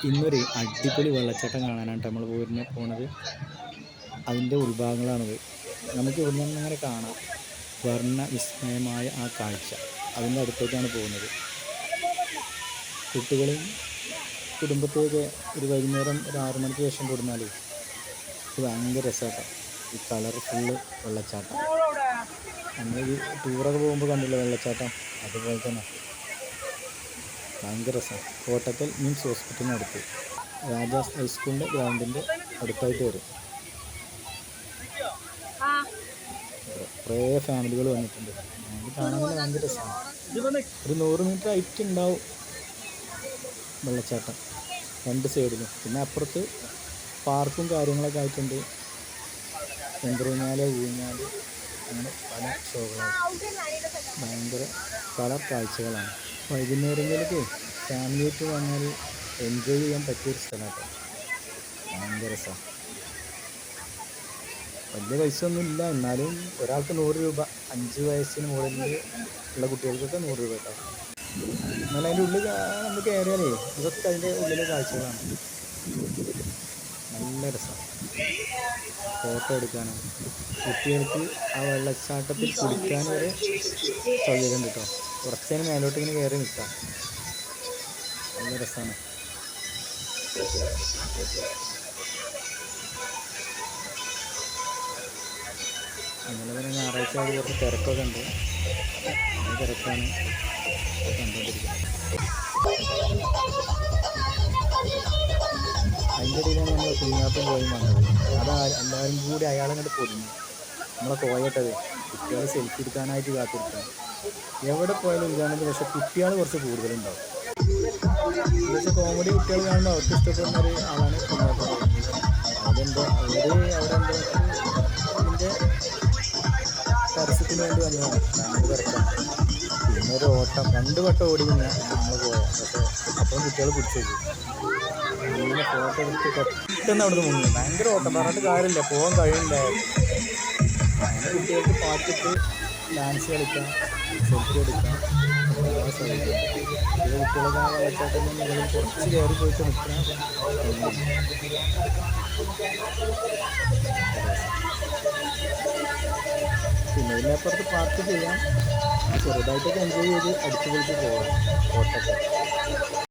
ഇന്നൊരു അടിപൊളി വെള്ളച്ചാട്ടം കാണാനാണ് നമ്മൾ പോണത്. അതിൻ്റെ ഉൾഭാഗങ്ങളാണിത്. നമുക്ക് ഇവിടെ നിന്ന് അങ്ങനെ കാണാം വർണ്ണ വിസ്മയമായ ആ കാഴ്ച. അതിൻ്റെ അടുത്തേക്കാണ് പോകുന്നത്. കുട്ടികളും കുടുംബത്തെയൊക്കെ ഒരു വൈകുന്നേരം ഒരു 6 മണിക്ക് ശേഷം കൊടുന്നാൽ ഇത് ഭയങ്കര രസമാട്ടോ. ഈ കളർഫുള്ള് വെള്ളച്ചാട്ടം നമ്മൾ ഈ ടൂറൊക്കെ പോകുമ്പോൾ കണ്ടില്ല വെള്ളച്ചാട്ടം, അതുപോലെ തന്നെ ഭയങ്കര രസമാണ്. കോട്ടക്കൽ മിംസ് ഹോസ്പിറ്റലിനടുത്ത് രാജാസ് ഹൈസ്കൂളിൻ്റെ ഗ്രൗണ്ടിൻ്റെ അടുത്തായിട്ട് വരും. കുറേ ഫാമിലികൾ വന്നിട്ടുണ്ട്. അത് കാണാൻ തന്നെ ഭയങ്കര രസമാണ്. ഒരു 100 മീറ്റർ ഹൈറ്റ് ഉണ്ടാവും വെള്ളച്ചാട്ടം രണ്ട് സൈഡിലും. പിന്നെ അപ്പുറത്ത് പാർക്കും കാര്യങ്ങളൊക്കെ ആയിട്ടുണ്ട്. ഊഞ്ഞാല് അങ്ങനെ പല ഷോകളാണ്. ഭയങ്കര കളർ കാഴ്ചകളാണ്. വൈകുന്നേരങ്ങളിലേക്ക് ഫാമിലിയായിട്ട് വന്നാൽ എൻജോയ് ചെയ്യാൻ പറ്റിയൊരു സ്ഥലമാണ്. ഭയങ്കര രസമാണ്. വലിയ പൈസ ഒന്നും ഇല്ല, എന്നാലും ഒരാൾക്ക് 100 രൂപ. 5 വയസ്സിന് മുകളിൽ ഉള്ള കുട്ടികൾക്കൊക്കെ 100 രൂപ കേട്ടോ. എന്നാൽ അതിൻ്റെ ഉള്ളിൽ നമ്മൾ കയറിയാലേ ഇതൊക്കെ അതിൻ്റെ ഉള്ളിലെ കാഴ്ചകളാണ്. നല്ല രസമാണ് ഫോട്ടോ എടുക്കാനും. കുട്ടികൾക്ക് ആ വെള്ളച്ചാട്ടത്തിൽ കുളിക്കാൻ വരെ സൗകര്യം ഉണ്ട് കേട്ടോ. കുറച്ചതിന് മേലോട്ട് ഇങ്ങനെ കയറി നിൽക്കാം. നല്ല രസമാണ്. അതുപോലെ തന്നെ ഞായറാഴ്ച കുറച്ച് തിരക്കൊക്കെ ഉണ്ട്. ആ തിരക്കാണ് കണ്ടുകൊണ്ടിരിക്കുന്നത്. അതിൻ്റെ ഇടയിലാണ് നമ്മൾ കുഞ്ഞാത്തും പോയി വന്നത്. എല്ലാവരും കൂടി അയാളങ്ങോട്ട് പൊതിഞ്ഞു നമ്മളെ പോയിട്ടത്. കുട്ടികൾ സെൽഫി എടുക്കാനായിട്ട് കാത്തിരിക്കണം. എവിടെ പോയാലും ഇതാണെങ്കിൽ, പക്ഷെ കുട്ടികൾ കുറച്ച് കൂടുതലുണ്ടാവും. പക്ഷെ കോമഡി കുട്ടികൾ കാണുമ്പോൾ അവർക്ക് ഇഷ്ടപ്പെടുന്ന ഒരു ആളാണ് കുഞ്ഞാത്ത. അതെന്തോ അവിടെ ഇതിൻ്റെ പരസ്യത്തിന് വേണ്ടി വന്നതാണ്. ഭയങ്കര തിരക്കാണ്. പിന്നെ ഒരു ഓട്ടം 2 വട്ടം ഓടി പിന്നെ നമ്മൾ പോയാൽ. പക്ഷേ അപ്പം കുട്ടികൾ പിടിച്ചു വയ്ക്കും. അങ്ങനെ ഫോട്ടോ എടുത്ത് പെട്ടെന്ന് അവിടെ നിന്ന് മുങ്ങി. ഭയങ്കര ഓട്ടം, പറഞ്ഞിട്ട് കാര്യമില്ല, പോകാൻ കഴിയില്ലായിരുന്നു. അങ്ങനെ കുട്ടികൾക്ക് പാട്ടിട്ട് ഡാൻസ് കളിക്കാം, സെൽഫി എടുക്കാം, എല്ലാ സ്ഥലത്തും. ഇത് കുട്ടികളൊക്കെ ആ വെള്ളച്ചാട്ടത്തിൻ്റെ മുകളിൽ കുറച്ച് കയറി പോയിട്ട് നിൽക്കണം. പിന്നെ ഇതിനപ്പുറത്ത് പാർക്ക് ചെയ്യാം. ചെറുതായിട്ടൊക്കെ എൻജോയ് ചെയ്ത് അടിച്ചു പൊളിച്ച് പോകാം കോട്ടൊക്കെ.